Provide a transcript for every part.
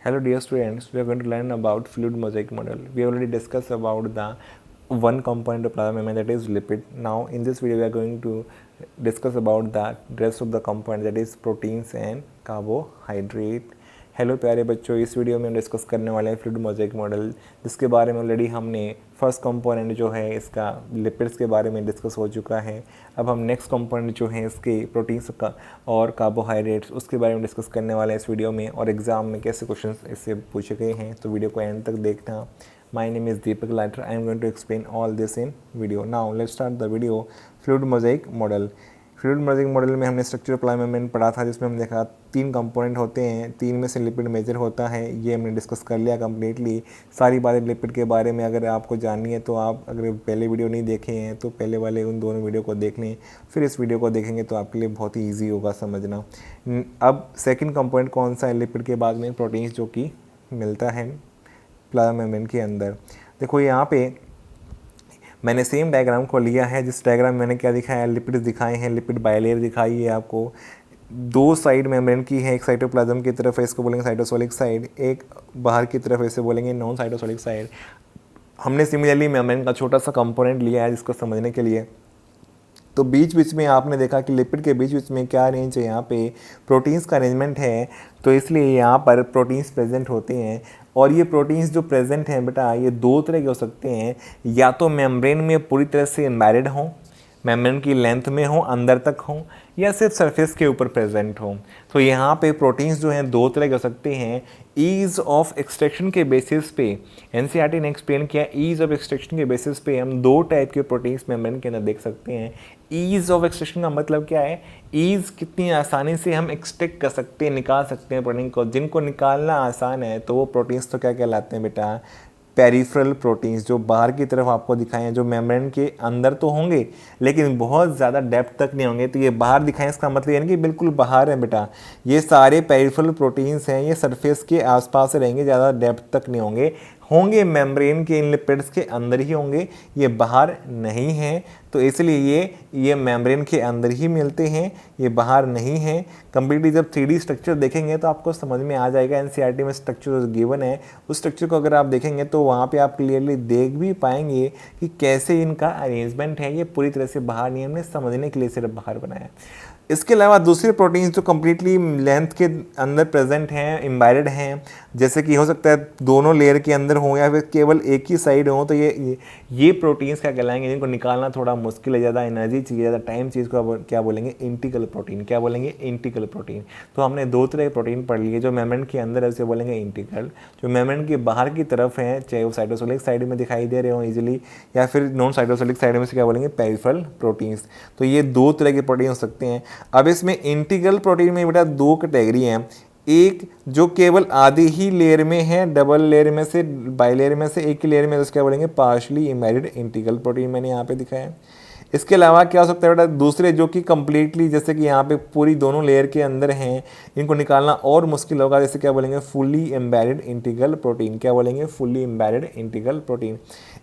Hello dear students, we are going to learn about fluid mosaic model. We already discussed about the one component of plasma membrane, that is lipid. Now in this video we are going to discuss about the rest of the component, that is proteins and carbohydrate. Hello प्यारे बच्चों, इस video में हम discuss करने वाले हैं fluid mosaic model, जिसके बारे में ऑलरेडी हमने फर्स्ट कंपोनेंट जो है इसका लिपिड्स के बारे में डिस्कस हो चुका है। अब हम नेक्स्ट कंपोनेंट जो है इसके प्रोटीन्स का और कार्बोहाइड्रेट्स उसके बारे में डिस्कस करने वाले हैं इस वीडियो में, और एग्जाम में कैसे क्वेश्चंस इससे पूछे गए हैं, तो वीडियो को एंड तक देखना। My name is Deepak Lighter, I am going to explain all this in video. Now let's start the video. Fluid mosaic model. Fluid mosaic model में हमने स्ट्रक्चर प्लाई मेम्ब्रेन पढ़ा था, जिसमें हमने देखा 3 कंपोनेंट होते हैं, 3 में से लिपिड मेजर होता है। ये हमने डिस्कस कर लिया कम्प्लीटली। सारी बातें लिपिड के बारे में अगर आपको जाननी है तो आप अगर पहले वीडियो नहीं देखे हैं तो पहले वाले उन दोनों वीडियो को देख लें, फिर इस वीडियो को देखेंगे तो आपके लिए बहुत ही ईजी होगा समझना। अब सेकेंड कंपोनेंट कौन सा है लिपिड के बाद में? प्रोटीन्स, जो कि मिलता है प्लाज्मा मेम्ब्रेन के अंदर। देखो यहाँ पे मैंने सेम डायग्राम को लिया है। जिस डायग्राम में मैंने क्या दिखाया है, लिपिड्स दिखाए हैं, लिपिड बायलेयर दिखाई है आपको। 2 साइड मेम्ब्रेन की है, एक साइटोप्लाज्म की तरफ है, इसको बोलेंगे साइटोसोलिक साइड, एक बाहर की तरफ इसे बोलेंगे नॉन साइटोसोलिक साइड। हमने सिमिलरली मेम्ब्रेन का छोटा सा कंपोनेंट लिया है जिसको समझने के लिए। तो बीच बीच में आपने देखा कि लिपिड के बीच बीच में क्या अरेंज है, यहाँ पे प्रोटीन्स का अरेंजमेंट है, तो इसलिए यहाँ पर प्रोटीन्स प्रेजेंट होते हैं। और ये प्रोटीन्स जो प्रेजेंट हैं बेटा, ये 2 तरह के हो सकते हैं, या तो मेम्ब्रेन में पूरी तरह से एम्बेडेड हों, मेम्ब्रेन की लेंथ में हो, अंदर तक हो, या सिर्फ सरफेस के ऊपर प्रेजेंट हो। तो यहाँ पे प्रोटीन्स जो हैं 2 तरह के हो सकते हैं। ईज़ ऑफ एक्सट्रैक्शन के बेसिस पे एनसीईआरटी ने एक्सप्लेन किया, ईज़ ऑफ एक्सट्रैक्शन के बेसिस पे हम 2 टाइप के प्रोटीन्स मेम्ब्रेन के अंदर देख सकते हैं। ईज़ ऑफ एक्सट्रैक्शन का मतलब क्या है? ईज़ कितनी आसानी से हम एक्सट्रैक्ट कर सकते हैं, निकाल सकते हैं प्रोटीन को। जिनको निकालना आसान है तो वो प्रोटीन्स तो क्या कहलाते हैं बेटा? पेरिफेरल प्रोटीन्स, जो बाहर की तरफ आपको दिखाए हैं, जो मेम्ब्रेन के अंदर तो होंगे लेकिन बहुत ज़्यादा डेप्थ तक नहीं होंगे। तो ये बाहर दिखाएं, इसका मतलब यानी कि बिल्कुल बाहर है बेटा। ये सारे पेरिफेरल प्रोटीन्स हैं, ये सरफेस के आसपास रहेंगे, ज़्यादा डेप्थ तक नहीं होंगे मेम्ब्रेन के इन लिपिड्स के अंदर ही होंगे, ये बाहर नहीं हैं। तो इसलिए ये मेम्ब्रेन के अंदर ही मिलते हैं, ये बाहर नहीं है। कम्प्लीटली जब 3D स्ट्रक्चर देखेंगे तो आपको समझ में आ जाएगा। एनसीईआरटी में स्ट्रक्चर गिवन है, उस स्ट्रक्चर को अगर आप देखेंगे तो वहाँ पे आप क्लियरली देख भी पाएंगे कि कैसे इनका अरेंजमेंट है। ये पूरी तरह से बाहर नहीं है, हमने समझने के लिए सिर्फ बाहर बनाया। इसके अलावा दूसरे प्रोटीन्स जो कम्प्लीटली लेंथ के अंदर प्रेजेंट हैं, एम्बेडेड हैं, जैसे कि हो सकता है दोनों लेयर के अंदर हो या फिर केवल एक ही साइड हो, तो ये प्रोटीन्स क्या कहलाएंगे? जिनको निकालना थोड़ा मुश्किल है, ज़्यादा एनर्जी चाहिए, ज़्यादा टाइम चाहिए, इसको क्या बोलेंगे? Integral protein. क्या बोलेंगे? Integral protein. तो हमने 2 तरह के प्रोटीन पढ़ लिए। जो मेम्ब्रेन के अंदर है उसे बोलेंगे इंटीग्रल, जो मेम्ब्रेन के बाहर की तरफ है, चाहे वो साइटोसोलिक साइड में दिखाई दे रहे हो ईजिली, या फिर नॉन साइटोसोलिक साइड में से क्या बोलेंगे? Peripheral proteins. तो ये 2 तरह के प्रोटीन हो सकते हैं। अब इसमें इंटीग्रल प्रोटीन में बेटा 2 कैटेगरी हैं। एक जो केवल आधी ही लेयर में है, डबल लेयर में से, बाइलेयर में से एक ही लेयर में, तो क्या बोलेंगे? पार्शली एम्बेडेड इंटीग्रल प्रोटीन मैंने यहाँ पे दिखाया है। इसके अलावा क्या हो सकता है बेटा? दूसरे जो कि कम्प्लीटली, जैसे कि यहाँ पे पूरी दोनों लेयर के अंदर हैं, इनको निकालना और मुश्किल होगा, जैसे क्या बोलेंगे? Fully embedded integral protein. क्या बोलेंगे? Fully embedded integral protein.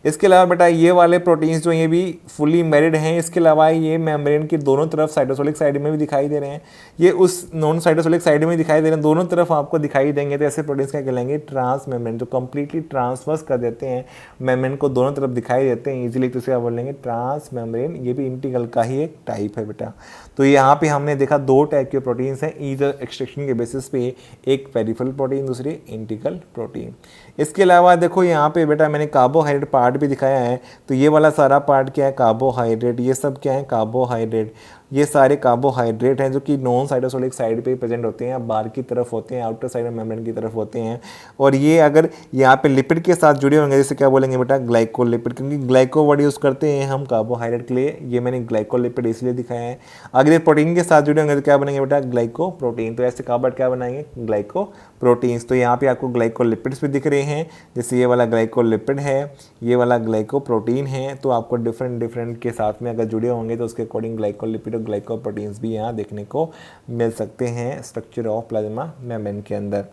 इसके अलावा बेटा ये वाले प्रोटीन्स जो ये भी फुली एम्बेडेड हैं, इसके अलावा ये मेम्ब्रेन की दोनों तरफ साइटोसोलिक साइड में भी दिखाई दे रहे हैं, ये उस नॉन साइटोसोलिक साइड में दिखाई दे रहे हैं, दोनों तरफ आपको दिखाई देंगे। तो ऐसे प्रोटीन्स क्या कहलाएंगे? ट्रांस मेम्ब्रेन, जो कम्प्लीटली ट्रांसवर्स कर देते हैं, मेम्ब्रेन को दोनों तरफ दिखाई देते हैं ईजिली, तो इसे क्या बोलेंगे? Trans membrane. ये भी इंटीग्रल का ही एक टाइप है बेटा। तो यहाँ पे हमने देखा 2 टाइप के प्रोटीन्स हैं ईदर एक्सट्रैक्शन के बेसिस पे, एक पेरिफेरल प्रोटीन, दूसरी इंटीग्रल प्रोटीन। इसके अलावा देखो यहाँ पे बेटा मैंने कार्बोहाइड्रेट पार्ट भी दिखाया है। तो ये वाला सारा पार्ट क्या है? कार्बोहाइड्रेट। ये सब क्या है? कार्बोहाइड्रेट। ये सारे कार्बोहाइड्रेट हैं जो कि नॉन साइटोसोलिक साइड पे प्रेजेंट होते हैं, बाहर की तरफ होते हैं, आउटर साइड मेम्ब्रेन की तरफ होते हैं। और ये अगर यहाँ पे लिपिड के साथ जुड़े होंगे, जैसे क्या बोलेंगे बेटा? ग्लाइकोलिपिड, क्योंकि ग्लाइको वर्ड यूज़ करते हैं हम कार्बोहाइड्रेट के लिए, ये मैंने ग्लाइकोलिपिड इसलिए दिखाया है। अगर ये प्रोटीन के साथ जुड़े होंगे तो क्या बनेंगे बेटा? Glyco protein. तो ऐसे कार्बोहाइड्रेट क्या बनाएंगे? Glyco proteins. तो यहाँ पे आपको ग्लाइकोलिपिड्स भी दिख रहे हैं, जैसे ये वाला ग्लाइकोलिपिड है, ये वाला ग्लाइको प्रोटीन है। तो आपको डिफरेंट के साथ में अगर जुड़े होंगे तो उसके अकॉर्डिंग ग्लाइकोलिपिड और ग्लाइकोप्रोटीन्स भी यहाँ देखने को मिल सकते हैं स्ट्रक्चर ऑफ प्लाज्मा मेम्ब्रेन के अंदर।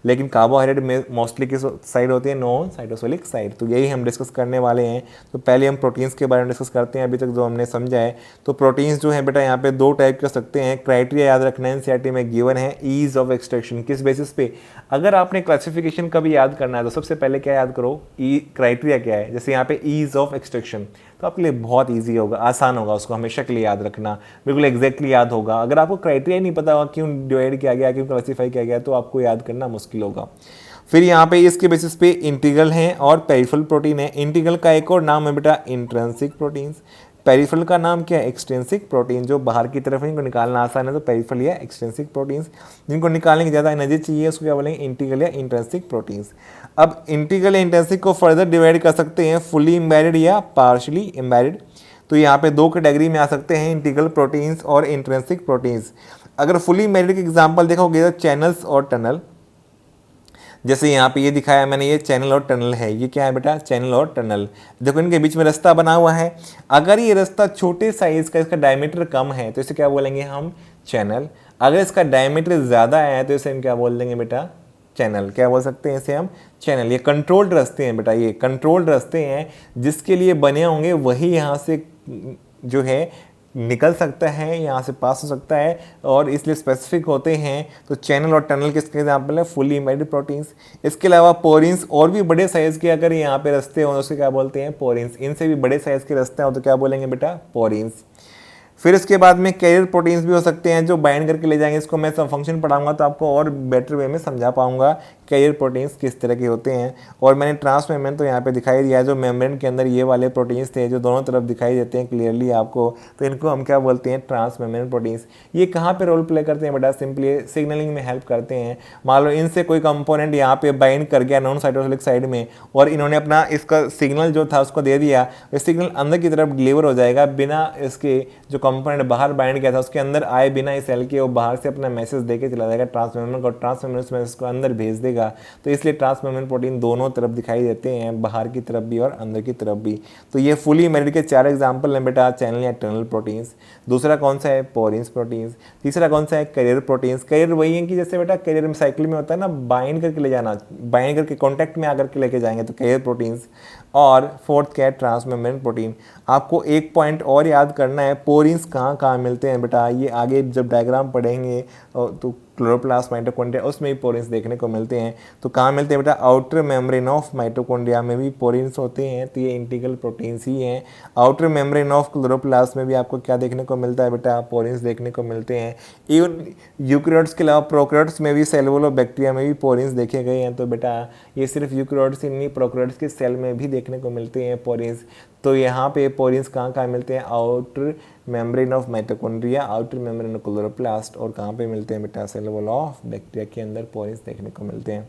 लेकिन कार्बोहाइड्रेट में मोस्टली किस साइड होती है, नॉन साइटोसोलिक साइड। तो यही हम डिस्कस करने वाले हैं। तो पहले हम प्रोटीन्स के बारे में डिस्कस करते हैं अभी तक जो हमने समझा है। तो प्रोटीन्स जो है बेटा यहाँ पे 2 टाइप कर सकते हैं। क्राइटेरिया याद रखना है, एनसीईआरटी में गिवन है, ईज ऑफ एक्सट्रैक्शन। किस बेसिस पे, अगर आपने क्लासिफिकेशन का भी याद करना है तो सबसे पहले क्या याद करो, क्राइटेरिया क्या है। जैसे यहाँ पे ईज ऑफ एक्सट्रैक्शन, तो आपके लिए बहुत ईजी होगा, आसान होगा, उसको हमेशा के लिए याद रखना, बिल्कुल एग्जैक्टली याद होगा। अगर आपको क्राइटेरिया नहीं पता होगा क्यों डिवाइड किया गया, क्यों क्लासीफाई किया गया, तो आपको याद करना मुश्किल होगा। फिर यहाँ पे इसके बेसिस पे इंटीग्रल हैं और पेरिफेरल प्रोटीन है। इंटीग्रल का एक और नाम है बेटा इंट्रिंसिक प्रोटीन्स, पेरिफेरल का नाम क्या है, एक्सट्रिंसिक प्रोटीन। जो बाहर की तरफ है इनको निकालना आसान है तो पेरिफेरल या एक्सट्रिंसिक प्रोटीन्स। जिनको निकालने की ज़्यादा एनर्जी चाहिए उसको क्या बोलेंगे, इंटीग्रल या इंट्रिंसिक प्रोटीन्स। अब इंटीग्रल या इंट्रिंसिक को फर्दर डिवाइड कर सकते हैं, फुली एम्बेडेड या पार्शली एम्बेडेड। तो यहाँ पे 2 कैटेगरी में आ सकते हैं, इंटीग्रल प्रोटीन्स और इंट्रिंसिक प्रोटीन्स। अगर फुली एम्बेडेड के एग्जाम्पल देखोगे तो चैनल्स और टनल, जैसे यहाँ पे ये दिखाया मैंने, ये चैनल और टनल है। ये क्या है बेटा, चैनल और टनल। देखो इनके बीच में रास्ता बना हुआ है। अगर ये रास्ता छोटे साइज का, इसका डायमीटर कम है तो इसे क्या बोलेंगे हम, चैनल। अगर इसका डायमीटर ज़्यादा है तो इसे हम क्या बोल देंगे बेटा, चैनल। क्या बोल सकते हैं इसे हम, चैनल। ये कंट्रोल्ड रास्ते हैं बेटा, ये कंट्रोल्ड रास्ते हैं जिसके लिए बने होंगे वही यहाँ से जो है निकल सकता है, यहाँ से पास हो सकता है, और इसलिए स्पेसिफिक होते हैं। तो चैनल और टनल किसके एग्जाम्पल है, फुली एम्बेडेड प्रोटीन्स। इसके अलावा पोरिन्स, और भी बड़े साइज़ के अगर यहाँ पे रास्ते हो तो उसे क्या बोलते हैं, पोरिन्स। इनसे भी बड़े साइज़ के रास्ते हो तो क्या बोलेंगे बेटा, पोरिन्स। फिर इसके बाद में कैरियर प्रोटीन्स भी हो सकते हैं जो बाइंड करके ले जाएंगे। इसको मैं सब फंक्शन पढ़ाऊंगा तो आपको और बेटर वे में समझा पाऊंगा कैरियर प्रोटीन्स किस तरह के होते हैं। और मैंने ट्रांस मेम्ब्रेन तो यहाँ पे दिखाई दिया है, जो मेम्ब्रेन के अंदर ये वाले प्रोटीन्स थे जो दोनों तरफ दिखाई देते हैं क्लियरली आपको, तो इनको हम क्या बोलते हैं, ट्रांस मेम्ब्रेन प्रोटीन्स। ये कहाँ पर रोल प्ले करते हैं बेटा, सिंपली सिग्नलिंग में हेल्प करते हैं। मान लो इनसे कोई कंपोनेंट यहाँ पे बाइंड कर गया नॉन साइटोसिलिक साइड में, और इन्होंने अपना इसका सिग्नल जो था उसको दे दिया, ये सिग्नल अंदर की तरफ डिलीवर हो जाएगा बिना इसके जो कंपोनेंट बाहर बाइंड किया था उसके अंदर आए बिना इस सेल के, वो बाहर से अपना मैसेज देके चला जाएगा ट्रांस मेम्ब्रेन को, ट्रांस मेम्ब्रेन उस मैसेज को अंदर भेज देगा। तो इसलिए ट्रांस मेम्ब्रेन प्रोटीन दोनों तरफ दिखाई देते हैं, बाहर की तरफ भी और अंदर की तरफ भी। तो ये फुली एम्बेडेड के 4 एग्जाम्पल हैं बेटा, चैनल या टनल प्रोटीन्स। दूसरा कौन सा है, पोरिन्स प्रोटीन्स। तीसरा कौन सा है, कैरियर प्रोटीन्स। कैरियर वही है कि जैसे बेटा कैरियर में साइकिल में होता है ना, बाइंड करके ले जाना, बाइंड करके कॉन्टैक्ट में आकर के लेके जाएंगे, तो कैरियर प्रोटीन्स। और फोर्थ क्या है, ट्रांस मेम्ब्रेन प्रोटीन। आपको एक पॉइंट और याद करना है, पोरिन्स कहाँ कहाँ मिलते हैं बेटा, ये आगे जब डायग्राम पढ़ेंगे तो क्लोरोप्लास्ट माइटोकॉन्ड्रिया उसमें भी पोरिन्स देखने को मिलते हैं। तो कहाँ मिलते हैं बेटा, आउटर मेम्ब्रेन ऑफ माइटोकॉन्ड्रिया में भी पोरिन्स होते हैं, तो ये इंटीग्रल प्रोटीन्स ही हैं। आउटर मेम्ब्रेन ऑफ क्लोरोप्लास्ट में भी आपको क्या देखने को मिलता है बेटा, पोरिन्स देखने को मिलते हैं। इवन यूकैरियोट्स के अलावा प्रोकैरियोट्स में भी, सेलुलोज बैक्टीरिया में भी पोरिन्स देखे गए हैं। तो बेटा ये सिर्फ यूकैरियोट्स ही नहीं, प्रोकैरियोट्स के सेल में भी देखने को मिलते हैं पोरिन्स। तो यहाँ पे पोरिन्स कहाँ कहाँ मिलते हैं, outer membrane of mitochondria, outer membrane of chloroplast, और कहाँ पे मिलते हैं बेटा, सेल वॉल ऑफ बैक्टीरिया के अंदर पोरिन्स देखने को मिलते हैं।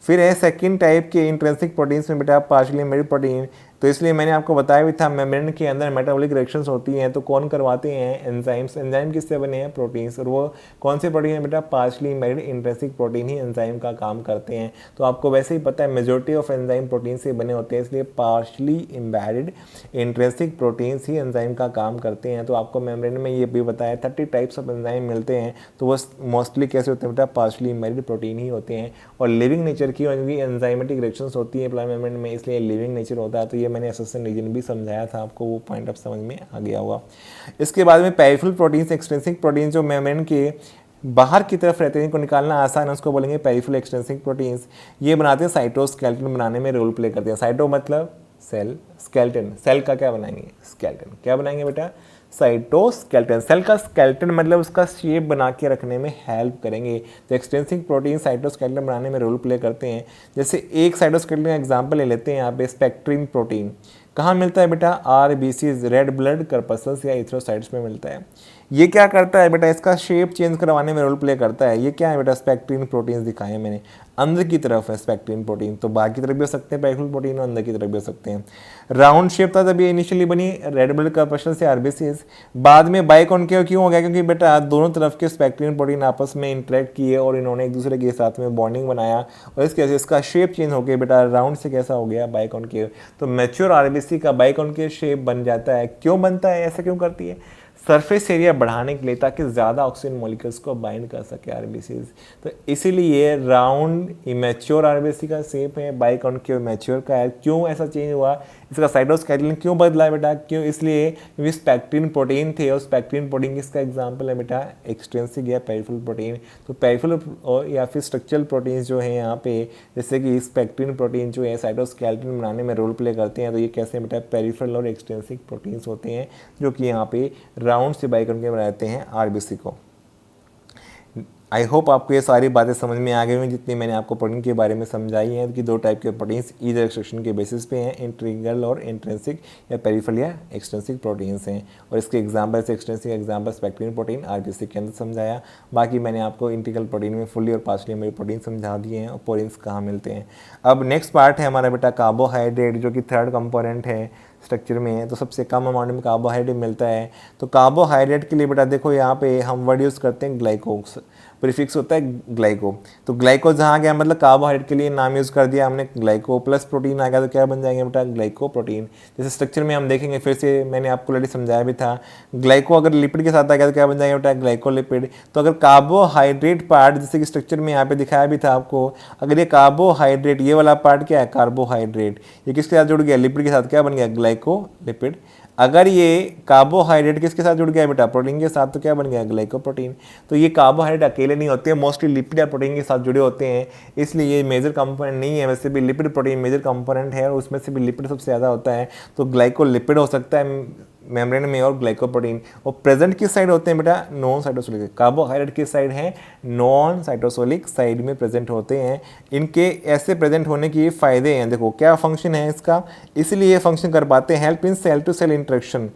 फिर है सेकंड टाइप के इंट्रिंसिक प्रोटीन्स में बेटा पार्शियली एम्बेडेड प्रोटीन। तो इसलिए मैंने आपको बताया भी था मेम्ब्रेन के अंदर मेटाबॉलिक रिएक्शंस होती हैं, तो कौन करवाते हैं, एंजाइम्स। एंजाइम किससे बने हैं, प्रोटीन्स। और वो कौन से प्रोटीन है बेटा, पार्शियली एम्बेडेड इंट्रिंसिक प्रोटीन ही एंजाइम का काम करते हैं। तो आपको वैसे ही पता है मेजॉरिटी ऑफ एंजाइम प्रोटीन से बने होते हैं, इसलिए पार्शियली एम्बेडेड इंट्रिंसिक प्रोटीन्स ही एंजाइम का काम करते हैं। तो आपको मेम्ब्रेन में ये भी बताया 30 टाइप्स ऑफ एंजाइम मिलते हैं, तो वो मोस्टली कैसे होते हैं बेटा, पार्शियली एम्बेडेड प्रोटीन ही होते हैं। और लिविंग नेचर की एंजाइमेटिक रिएक्शंस होती है प्लाज्मा मेम्ब्रेन में, इसलिए लिविंग नेचर होता है। तो ये मैंने एसोसिएशन रीजन भी समझाया था आपको, वो पॉइंट अब समझ में आ गया होगा। इसके बाद में पेरिफेरल प्रोटीन्स, एक्सट्रिंसिक प्रोटीन जो मेम्ब्रेन के बाहर की तरफ रहते हैं, इनको निकालना आसान है, उसको बोलेंगे पेरिफेरल एक्सट्रिंसिक प्रोटीन्स। ये बनाते हैं साइटोस्केलेटन बनाने में रोल प्ले करते हैं। साइटो मतलब सेल, स्केलेटन सेल का क्या बनाएंगे, स्केलेटन। क्या बनाएंगे बेटा, साइटोस्केलेटन। सेल का स्केलेटन मतलब उसका शेप बना के रखने में हेल्प करेंगे। तो एक्सट्रिंसिक प्रोटीन साइटोस्केलेटन बनाने में रोल प्ले करते हैं। जैसे एक साइटोस्केलेटन का एग्जांपल ले लेते हैं यहाँ पे, स्पेक्ट्रिन प्रोटीन। कहाँ मिलता है बेटा, आरबीसीज, रेड ब्लड कर्पसल्स या इथ्रोसाइट्स में मिलता है। ये क्या करता है बेटा, इसका शेप चेंज करवाने में रोल प्ले करता है। ये क्या है बेटा, स्पेक्ट्रिन प्रोटीन्स दिखाए मैंने, अंदर की तरफ है स्पेक्ट्रिन प्रोटीन। तो बाहर की तरफ भी हो सकते हैं पेरिफेरल प्रोटीन, और अंदर की तरफ भी हो सकते हैं। राउंड शेप था तब ये इनिशियली बनी, रेड ब्लड कर्पसल्स से आरबीसीज। बाद में बाइकॉन्केव क्यों हो गया, क्योंकि बेटा दोनों तरफ के स्पेक्ट्रिन प्रोटीन आपस में इंटरेक्ट किए और इन्होंने एक दूसरे के साथ में बॉन्डिंग बनाया, और इसके वजह से इसका शेप चेंज हो गया बेटा, राउंड से कैसा हो गया, बाइकॉन्केव। तो मैच्योर आरबीसी का बाइकॉन्केव शेप बन जाता है। क्यों बनता है, ऐसा क्यों करती है, सरफेस एरिया बढ़ाने के लिए, ताकि ज़्यादा ऑक्सीजन मॉलिक्यूल्स को बाइंड कर सके आरबीसीज। तो इसीलिए राउंड इमेच्योर आरबीसी का शेप है, बाइकॉन्केव मैच्योर का है। क्यों ऐसा चेंज हुआ, इसका साइटोस्केलेटन क्यों बदला है बेटा, क्यों, इसलिए क्योंकि स्पेक्ट्रिन प्रोटीन थे, और स्पेक्ट्रिन प्रोटीन किसका एग्जाम्पल है बेटा, एक्सट्रिंसिक या पेरिफेरल प्रोटीन। तो पेरिफेरल और या फिर स्ट्रक्चरल प्रोटीन्स जो है यहाँ पे, जैसे कि स्पेक्ट्रिन प्रोटीन जो है साइटोस्केलेटन बनाने में रोल प्ले करते हैं, तो ये कैसे बेटा पेरिफेरल और एक्सट्रिंसिक प्रोटीन्स होते हैं, जो कि यहाँ पे राउंड से बाइकॉन्केव बनाते हैं आरबीसी को। आई होप आपको ये सारी बातें समझ में आ गई हुई जितनी मैंने आपको प्रोटीन के बारे में समझाई हैं, कि दो टाइप के प्रोटीन्स ईदर एक्सट्रैक्शन के बेसिस पे हैं, इंटीग्रल और इंट्रिंसिक या पेरिफेरल या एक्सट्रिंसिक प्रोटीन्स हैं। और इसके एग्जाम्पल से extrinsic example spectrin protein RBC के अंदर समझाया। बाकी मैंने आपको इंटीग्रल प्रोटीन में फुल्ली और पार्शली मेरी प्रोटीन समझा दिए हैं और प्रोटीन्स कहाँ मिलते हैं। अब नेक्स्ट पार्ट है हमारा बेटा कार्बोहाइड्रेट, जो कि थर्ड कंपोनेंट है स्ट्रक्चर में है। तो सबसे कम अमाउंट में कार्बोहाइड्रेट मिलता है। तो कार्बोहाइड्रेट के लिए बेटा देखो यहाँ पे हम वर्ड यूज़ करते हैं ग्लाइकोक्स, प्रीफिक्स होता है ग्लाइको। तो ग्लाइको जहाँ गया मतलब कार्बोहाइड्रेट के लिए नाम यूज़ कर दिया हमने ग्लाइको, प्लस प्रोटीन आ गया तो क्या बन जाएंगे बेटा ग्लाइको प्रोटीन। जैसे स्ट्रक्चर में हम देखेंगे, फिर से मैंने आपको ऑलरेडी समझाया भी था, ग्लाइको अगर लिपिड के साथ आ गया तो क्या बन जाएगा बेटा ग्लाइकोलिपिड। तो अगर कार्बोहाइड्रेट पार्ट, जैसे कि स्ट्रक्चर में यहाँ पे दिखाया भी था आपको, अगर ये कार्बोहाइड्रेट ये वाला पार्ट क्या है कार्बोहाइड्रेट, ये किसके साथ जुड़ गया लिपिड के साथ, क्या बन गया ग्लाइकोलिपिड। अगर ये कार्बोहाइड्रेट किसके साथ जुड़ गया बेटा प्रोटीन के साथ, तो क्या बन गया ग्लाइकोप्रोटीन। तो ये कार्बोहाइड्रेट अकेले नहीं होते हैं, मोस्टली लिपिड या प्रोटीन के साथ जुड़े होते हैं, इसलिए ये मेजर कंपोनेंट नहीं है। वैसे भी लिपिड प्रोटीन मेजर कंपोनेंट है और उसमें से भी लिपिड सबसे ज़्यादा होता है। तो ग्लाइकोलिपिड हो सकता है मेम्ब्रेन में और ग्लाइकोप्रोटीन। और प्रेजेंट किस साइड होते हैं बेटा नॉन साइटोसोलिक। कार्बोहाइड्रेट किस साइड है नॉन साइटोसोलिक साइड में प्रेजेंट होते हैं। इनके ऐसे प्रेजेंट होने के फायदे हैं, देखो क्या फंक्शन है इसका, इसलिए ये फंक्शन कर पाते हैं, help in cell to cell interaction,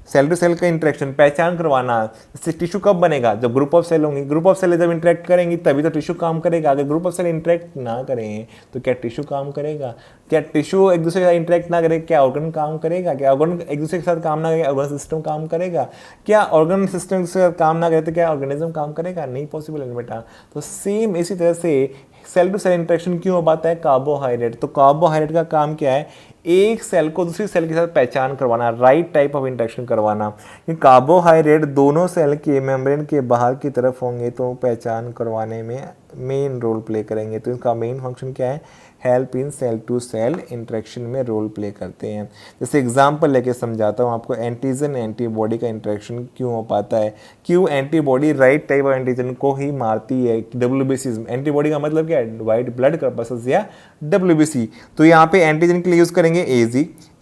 cell to cell का इंटरेक्शन पहचान करवाना। जैसे टिश्यू कब बनेगा, जब ग्रुप ऑफ सेल होंगी, ग्रुप ऑफ सेल जब इंटरेक्ट करेंगी तभी तो टिश्यू काम करेगा। अगर ग्रुप ऑफ सेल इंटरेक्ट ना करें तो क्या टिश्यू काम करेगा, क्या टिश्यू एक दूसरे के साथ इंटरेक्ट ना करे क्या ऑर्गन काम करेगा, क्या ऑर्गन एक दूसरे के साथ काम ना करे ऑर्गन सिस्टम काम करेगा, क्या ऑर्गन सिस्टम के साथ काम ना करे तो क्या ऑर्गेनिज्म काम करेगा, नहीं पॉसिबल है बेटा। तो सेम इसी तरह से सेल टू सेल इंटरेक्शन क्यों हो पाता है कार्बोहाइड्रेट। तो कार्बोहाइड्रेट का काम क्या है, एक सेल को दूसरी सेल के साथ पहचान करवाना, राइट टाइप ऑफ इंटरेक्शन करवाना। कि कार्बोहाइड्रेट दोनों सेल के मेम्ब्रेन के बाहर की तरफ होंगे तो पहचान करवाने में मेन रोल प्ले करेंगे। तो इसका मेन फंक्शन क्या है, help in cell to cell interaction में रोल प्ले करते हैं। जैसे एग्जांपल लेके समझाता हूँ आपको, एंटीजन एंटीबॉडी का इंटरेक्शन क्यों हो पाता है, क्यों antibody right type of antigen को ही मारती है। WBC एंटीबॉडी का मतलब क्या है, वाइट ब्लड कॉर्पसेस या WBC। तो यहाँ पे एंटीजन के लिए यूज़ करेंगे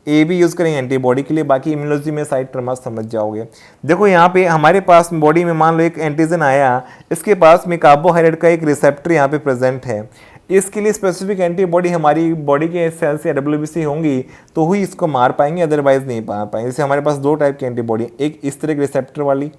AB यूज़ करेंगे एंटीबॉडी के लिए, बाकी इम्यूनोलॉजी में साइड टर्म्स समझ जाओगे। देखो यहाँ पे हमारे पास बॉडी में मान लो एक एंटीजन आया, इसके पास में कार्बोहाइड्रेट का एक रिसेप्टर यहाँ पे प्रेजेंट है, इसके लिए स्पेसिफिक एंटीबॉडी हमारी बॉडी के सेल्स या WBC होंगी तो ही इसको मार पाएंगे, अदरवाइज नहीं मार पाएंगे। जैसे हमारे पास दो टाइप की एंटीबॉडी, एक इस तरह की रिसेप्टर वाली,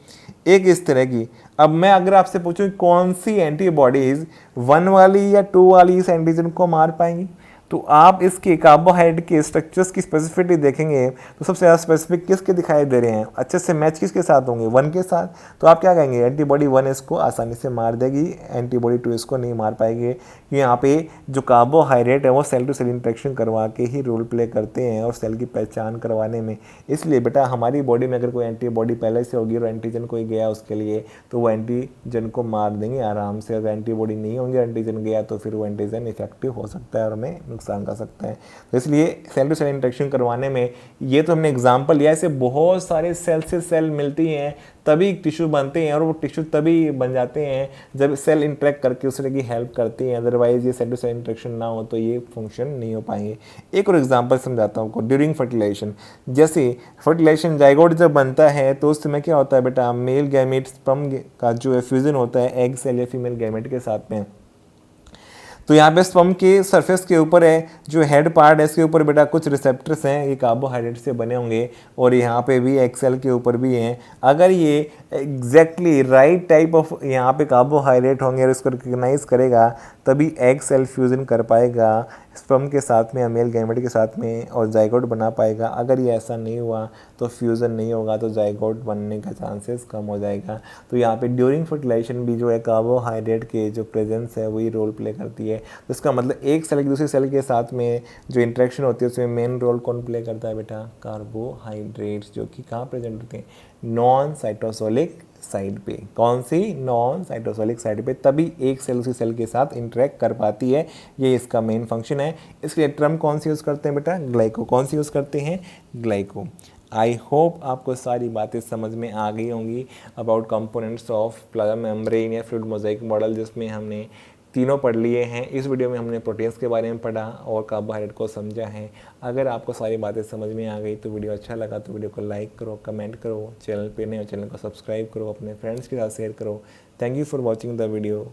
एक इस तरह की। अब मैं अगर आपसे पूछूं कौन सी एंटीबॉडीज 1 वाली या 2 वाली इस एंटीजन को मार पाएंगी, तो आप इसके कार्बोहाइड्रेट के स्ट्रक्चर्स की स्पेसिफिसिटी देखेंगे तो सबसे ज़्यादा स्पेसिफिक किसके दिखाई दे रहे हैं, अच्छे से मैच किसके साथ होंगे 1 के साथ। तो आप क्या कहेंगे, एंटीबॉडी 1 इसको आसानी से मार देगी, एंटीबॉडी 2 इसको नहीं मार पाएगी। यहाँ पे जो कार्बोहाइड्रेट है वो सेल टू सेल इंटरेक्शन करवा के ही रोल प्ले करते हैं और सेल की पहचान करवाने में। इसलिए बेटा हमारी बॉडी में अगर कोई एंटीबॉडी पहले से होगी और एंटीजन कोई गया उसके लिए तो वो एंटीजन को मार देंगे आराम से। अगर एंटीबॉडी नहीं होंगे, एंटीजन गया तो फिर वो एंटीजन इफेक्टिव हो सकता है और हमें नुकसान कर सकता है। तो इसलिए सेल टू सेल इंटरेक्शन करवाने में, ये तो हमने एग्जांपल लिया, ऐसे बहुत सारे सेल से सेल मिलती हैं तभी टिश्यू बनते हैं और वो टिश्यू तभी बन जाते हैं जब सेल इंटरेक्ट करके दूसरे की हेल्प करती हैं, अदरवाइज ये सेल टू सेल इंटरेक्शन ना हो तो ये फंक्शन नहीं हो पाएंगे। एक और एग्जांपल समझाता हूँ आपको, ड्यूरिंग फर्टिलाइजेशन, जैसे फर्टिलाइजेशन जाइगोट जब बनता है तो उस समय क्या होता है बेटा, मेल गैमेट स्पर्म का जो है फ्यूजन होता है एग सेल या फीमेल गैमेट के साथ में। तो यहाँ पे स्पर्म के सरफेस के ऊपर है जो हेड पार्ट है, इसके ऊपर बेटा कुछ रिसेप्टर्स हैं, ये कार्बोहाइड्रेट से बने होंगे और यहाँ पे भी एक्सेल के ऊपर भी हैं। अगर ये एग्जैक्टली राइट टाइप ऑफ यहाँ पे कार्बोहाइड्रेट होंगे और इसको रिकग्नाइज करेगा तभी एग सेल फ्यूज़न कर पाएगा स्पर्म के साथ में या मेल गैमेट के साथ में और जाइगोट बना पाएगा। अगर ये ऐसा नहीं हुआ तो फ्यूज़न नहीं होगा, तो जाइगोट बनने का चांसेस कम हो जाएगा। तो यहाँ पे ड्यूरिंग फर्टिलाइजेशन भी जो है कार्बोहाइड्रेट के जो प्रेजेंस है वही रोल प्ले करती है। तो इसका मतलब एक सेल की दूसरी सेल के साथ में जो इंटरेक्शन होती है उसमें मेन रोल कौन प्ले करता है बेटा? कार्बोहाइड्रेट्स, जो कि कहाँ प्रेजेंट होते हैं? नॉन साइटोसोलिक साइड पे। कौन सी? नॉन साइटोसोलिक साइड पे। तभी एक सेल उसी सेल के साथ इंटरेक्ट कर पाती है, ये इसका मेन फंक्शन है। इसके लिए टर्म कौन सी यूज़ करते हैं बेटा? ग्लाइको। कौन सी यूज़ करते हैं? ग्लाइको। आई होप आपको सारी बातें समझ में आ गई होंगी about components of plasma membrane या फ्लूइड मोज़ेक मॉडल, जिसमें हमने तीनों पढ़ लिए हैं। इस वीडियो में हमने प्रोटीन्स के बारे में पढ़ा और कार्बोहाइड्रेट को समझा है। अगर आपको सारी बातें समझ में आ गई तो वीडियो अच्छा लगा तो वीडियो को लाइक करो, कमेंट करो, चैनल पे नए हो चैनल को सब्सक्राइब करो, अपने फ्रेंड्स के साथ शेयर करो। Thank you for watching the video.